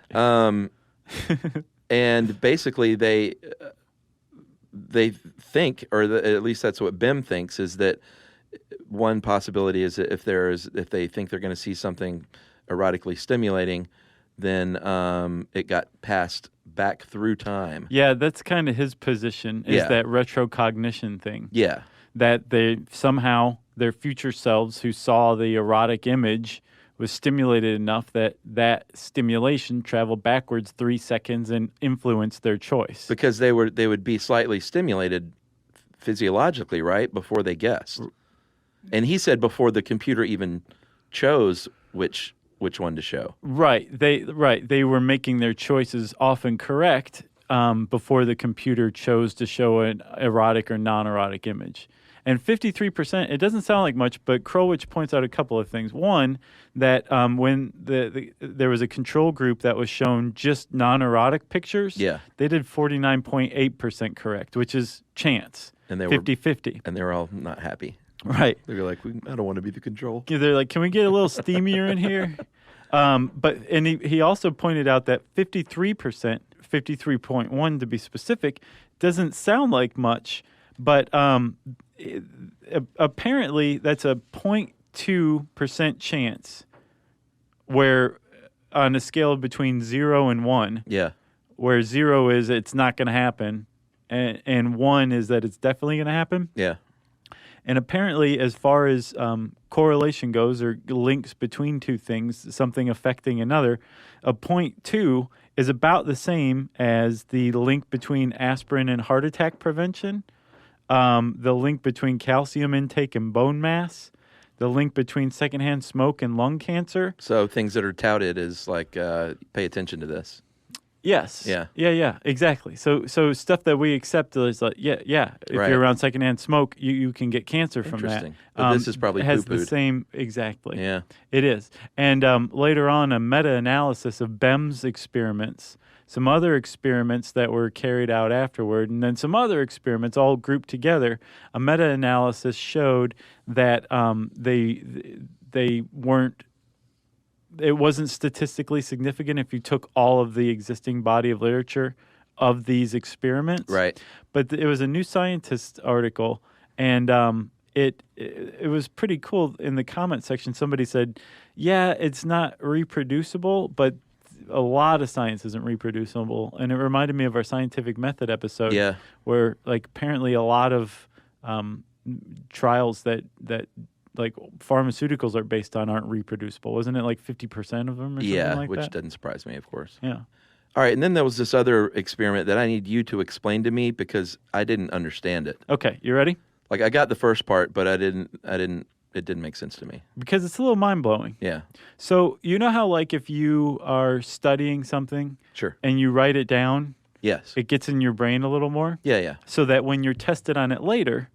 And basically they think, or at least that's what Bem thinks, is that one possibility is that if they think they're going to see something erotically stimulating, then it got passed back through time. Yeah, that's kind of his position, is that retrocognition thing. Yeah. That their future selves who saw the erotic image was stimulated enough that stimulation traveled backwards 3 seconds and influenced their choice. Because they would be slightly stimulated physiologically, right, before they guessed. And he said before the computer even chose which one to show. Right. They were making their choices often correct before the computer chose to show an erotic or non-erotic image. And 53%, it doesn't sound like much, but Krolwich points out a couple of things. One, that when there was a control group that was shown just non-erotic pictures, they did 49.8% correct, which is chance, and 50-50. And they were all not happy. Right. They were like, I don't want to be the control. They're like, can we get a little steamier in here? But he also pointed out that 53%, 53.1 to be specific, doesn't sound like much, but apparently that's a 0.2% chance, where on a scale of between 0 and 1, where 0 is it's not going to happen, and 1 is that it's definitely going to happen. Yeah. And apparently, as far as correlation goes, or links between two things, something affecting another, a 0.2 is about the same as the link between aspirin and heart attack prevention, the link between calcium intake and bone mass, the link between secondhand smoke and lung cancer. So things that are touted is like, pay attention to this. Yes. Yeah, exactly. So stuff that we accept is like, if you're around secondhand smoke, you can get cancer from that. Interesting. But this is probably has poo-pooed. the same, exactly. Yeah. It is. And later on, a meta-analysis of Bem's experiments, some other experiments that were carried out afterward, and then some other experiments all grouped together, a meta-analysis showed that they weren't, it wasn't statistically significant if you took all of the existing body of literature of these experiments. Right. But it was a New Scientist article, and it was pretty cool. In the comment section, somebody said, yeah, it's not reproducible, but a lot of science isn't reproducible. And it reminded me of our scientific method episode, where like apparently a lot of trials that like pharmaceuticals are based on aren't reproducible. Wasn't it like 50% of them or something like that? Which doesn't surprise me, of course. Yeah. All right, and then there was this other experiment that I need you to explain to me because I didn't understand it. Okay, you ready? Like I got the first part, but it didn't make sense to me. Because it's a little mind-blowing. Yeah. So you know how like if you are studying something Sure. and you write it down, Yes. it gets in your brain a little more? Yeah. So that when you're tested on it later,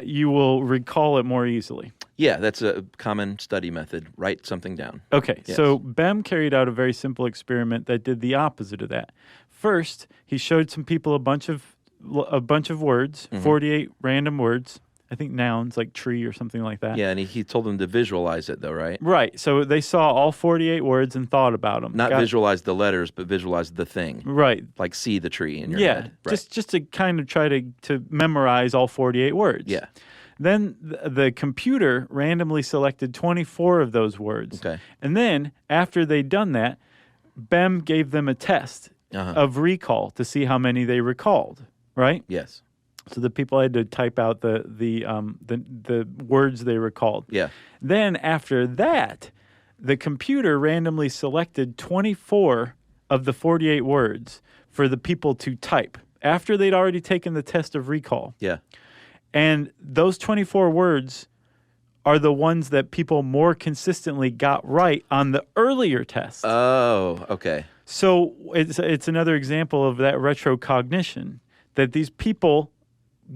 you will recall it more easily. Yeah, that's a common study method. Write something down. Okay, Yes. so Bem carried out a very simple experiment that did the opposite of that. First, he showed some people a bunch of words, 48 random words, I think nouns like tree or something like that. Yeah, and he told them to visualize it, though, right? Right, so they saw all 48 words and thought about them. Not visualize the letters, but visualize the thing. Right. Like see the tree in your head. Right. Just to kind of try to memorize all 48 words. Yeah. Then the computer randomly selected 24 of those words. Okay. And then after they'd done that, Bem gave them a test of recall to see how many they recalled, right? Yes. So the people had to type out the words they recalled. Yeah. Then after that, the computer randomly selected 24 of the 48 words for the people to type after they'd already taken the test of recall. Yeah. And those 24 words are the ones that people more consistently got right on the earlier test. Oh, okay. So it's another example of that retrocognition, that these people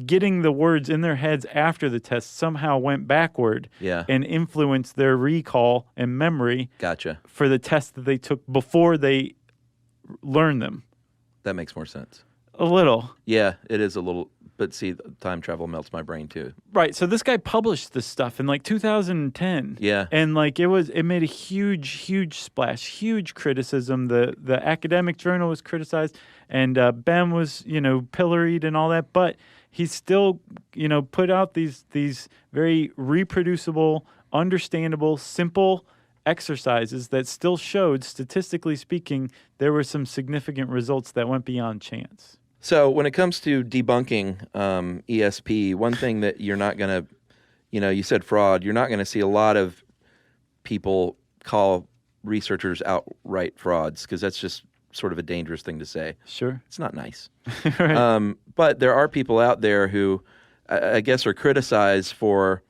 getting the words in their heads after the test somehow went backward and influenced their recall and memory for the test that they took before they learned them. That makes more sense. A little. Yeah, it is a little. But see, time travel melts my brain too. Right. So this guy published this stuff in like 2010. Yeah. And like it made a huge splash, huge criticism. The academic journal was criticized, and Bem was, pilloried and all that. But he still, put out these very reproducible, understandable, simple exercises that still showed, statistically speaking, there were some significant results that went beyond chance. So when it comes to debunking ESP, one thing that you're not going to, you said fraud, you're not going to see a lot of people call researchers outright frauds because that's just sort of a dangerous thing to say. Sure. It's not nice. Right. But there are people out there who I guess are criticized for,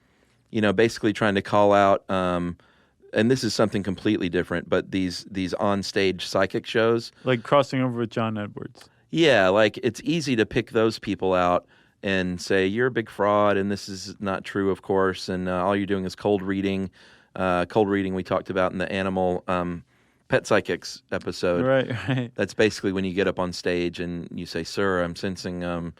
basically trying to call out, and this is something completely different, but these on-stage psychic shows. Like crossing over with John Edwards. Yeah, like it's easy to pick those people out and say, you're a big fraud and this is not true, of course, and all you're doing is cold reading. Cold reading we talked about in the animal pet psychics episode. Right. That's basically when you get up on stage and you say, sir, I'm sensing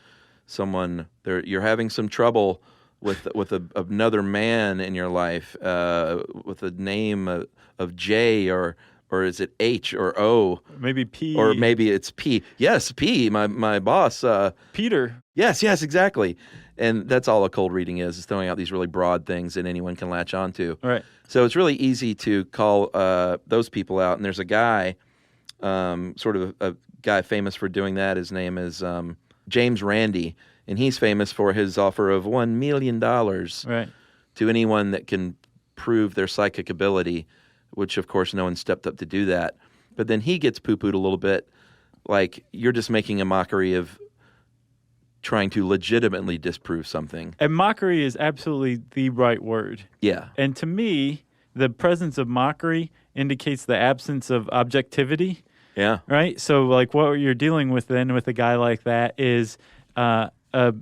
someone, you're having some trouble with another man in your life with a name of J or is it H or O? Maybe P. Or maybe it's P. Yes, P, my boss. Peter. Yes, exactly. And that's all a cold reading is throwing out these really broad things that anyone can latch onto. Right. So it's really easy to call those people out. And there's a guy, sort of a guy famous for doing that. His name is James Randi. And he's famous for his offer of $1 million to anyone that can prove their psychic ability, which, of course, no one stepped up to do that. But then he gets poo-pooed a little bit, like you're just making a mockery of trying to legitimately disprove something. And mockery is absolutely the right word. Yeah. And to me, the presence of mockery indicates the absence of objectivity. Yeah. Right? So, like, what you're dealing with then with a guy like that is a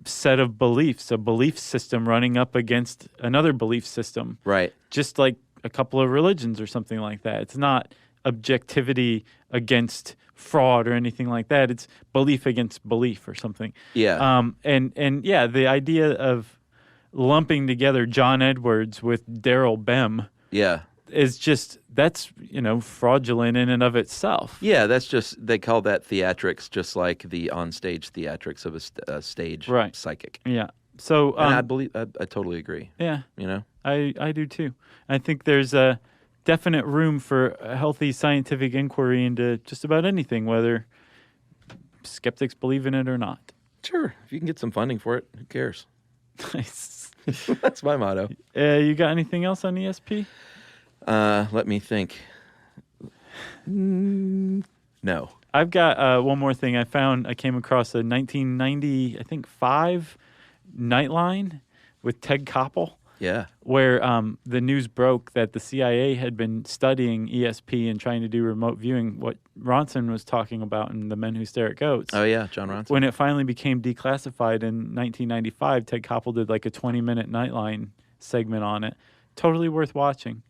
set of beliefs, a belief system running up against another belief system. Right. Just like a couple of religions or something like that. It's not objectivity against fraud or anything like that. It's belief against belief or something. Yeah. And yeah, the idea of lumping together John Edwards with Daryl Bem. Yeah. is just, that's, fraudulent in and of itself. Yeah, that's just, they call that theatrics, just like the onstage theatrics of a stage psychic. Yeah. So, and I believe, I totally agree. Yeah. I do too. I think there's a definite room for a healthy scientific inquiry into just about anything, whether skeptics believe in it or not. Sure. If you can get some funding for it, who cares? Nice. That's my motto. You got anything else on ESP? Let me think. No. I've got one more thing. I came across a 1990, I think, 5 Nightline with Ted Koppel. Yeah. Where the news broke that the CIA had been studying ESP and trying to do remote viewing, what Ronson was talking about in The Men Who Stare at Goats. Oh, yeah, John Ronson. When it finally became declassified in 1995, Ted Koppel did like a 20-minute Nightline segment on it. Totally worth watching.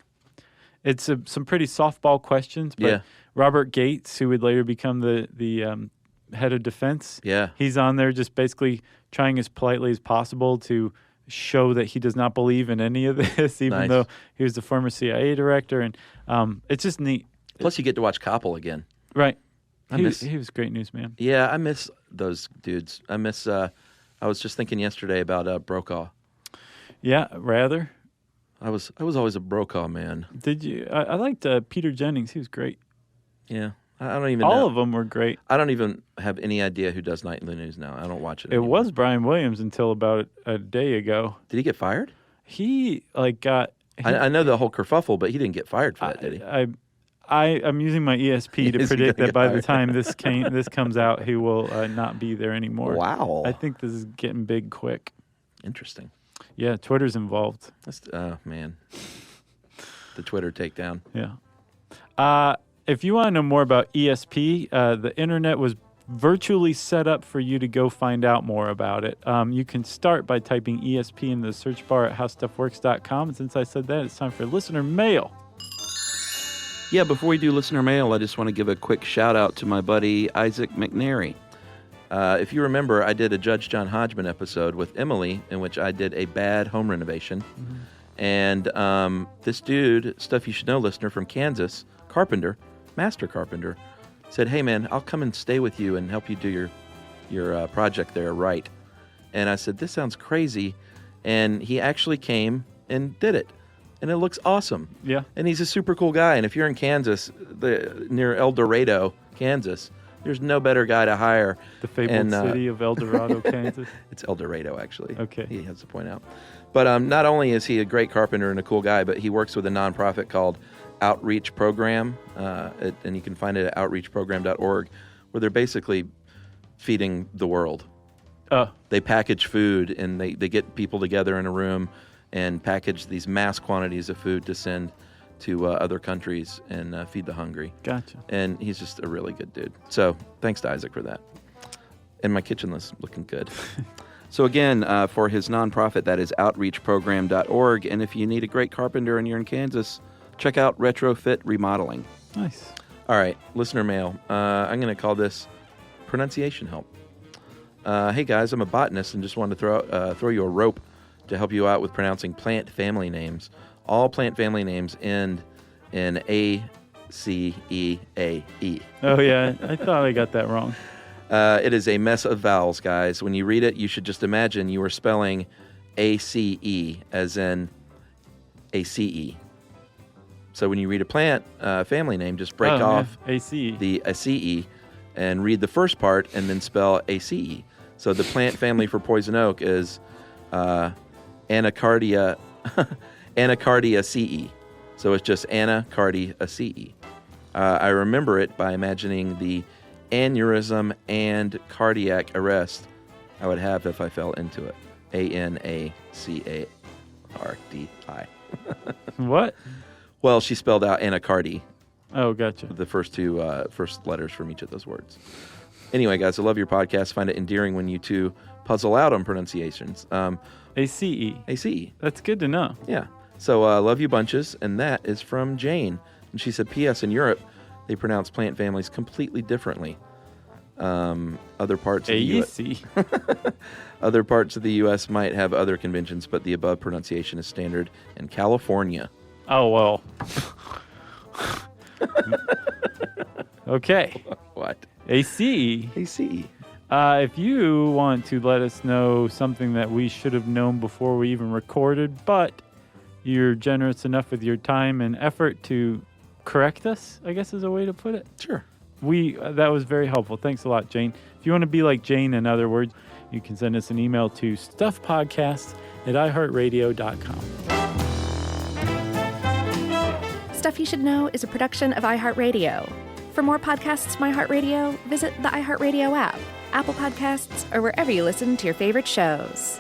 It's some pretty softball questions, but Robert Gates, who would later become the head of defense, he's on there just basically trying as politely as possible to show that he does not believe in any of this, even though he was the former CIA director. And it's just neat. Plus, you get to watch Koppel again. Right. He was a great newsman. Yeah, I miss those dudes. I was just thinking yesterday about Brokaw. Yeah, rather. I was always a Brokaw man. Did you? I liked Peter Jennings. He was great. Yeah. I don't even know. All of them were great. I don't even have any idea who does Nightly News now. I don't watch it anymore. It was Brian Williams until about a day ago. Did he get fired? He got... I know the whole kerfuffle, but he didn't get fired for that, did he? I'm using my ESP to predict that by the time this comes out, he will not be there anymore. Wow. I think this is getting big quick. Interesting. Yeah, Twitter's involved. Oh, man. The Twitter takedown. Yeah. If you want to know more about ESP, the internet was virtually set up for you to go find out more about it. You can start by typing ESP in the search bar at howstuffworks.com. And since I said that, it's time for listener mail. Yeah, before we do listener mail, I just want to give a quick shout out to my buddy Isaac McNary. If you remember, I did a Judge John Hodgman episode with Emily in which I did a bad home renovation. Mm-hmm. And this dude, Stuff You Should Know listener from Kansas, master carpenter, said, "Hey man, I'll come and stay with you and help you do your project there right." And I said, "This sounds crazy." And he actually came and did it. And it looks awesome. Yeah. And he's a super cool guy. And if you're in Kansas, near El Dorado, Kansas, there's no better guy to hire. The fabled city of El Dorado, Kansas. It's El Dorado, actually. Okay. He has to point out. But not only is he a great carpenter and a cool guy, but he works with a nonprofit called Outreach Program, and you can find it at outreachprogram.org, where they're basically feeding the world. They package food, and they get people together in a room and package these mass quantities of food to send to other countries and feed the hungry. Gotcha. And he's just a really good dude. So thanks to Isaac for that. And my kitchen is looking good. So again, for his nonprofit, that is outreachprogram.org. And if you need a great carpenter and you're in Kansas, check out Retrofit Remodeling. Nice. All right, listener mail. I'm going to call this pronunciation help. Hey guys, I'm a botanist and just wanted to throw you a rope to help you out with pronouncing plant family names. All plant family names end in A-C-E-A-E. Oh yeah, I thought I got that wrong. It is a mess of vowels, guys. When you read it, you should just imagine you were spelling A-C-E as in A-C-E. So when you read a plant family name, just break off A-C-E. the A-C-E and read the first part and then spell A-C-E. So the plant family for poison oak is Anacardiaceae. So it's just Anacardiaceae. I remember it by imagining the aneurysm and cardiac arrest I would have if I fell into it. A-N-A-C-A-R-D-I. What? Well, she spelled out anacardi. Oh, gotcha. The first letters from each of those words. Anyway, guys, I love your podcast. Find it endearing when you two puzzle out on pronunciations. A-C-E. A-C-E. That's good to know. Yeah. So love you bunches. And that is from Jane. And she said, P.S. in Europe, they pronounce plant families completely differently. Other parts of the U.S. Other parts of the U.S. might have other conventions, but the above pronunciation is standard in California. Oh, well. Okay. What? AC. AC. If you want to let us know something that we should have known before we even recorded, but you're generous enough with your time and effort to correct us, I guess is a way to put it. Sure. That was very helpful. Thanks a lot, Jane. If you want to be like Jane, in other words, you can send us an email to stuffpodcast@iheartradio.com. Stuff You Should Know is a production of iHeartRadio. For more podcasts from iHeartRadio, visit the iHeartRadio app, Apple Podcasts, or wherever you listen to your favorite shows.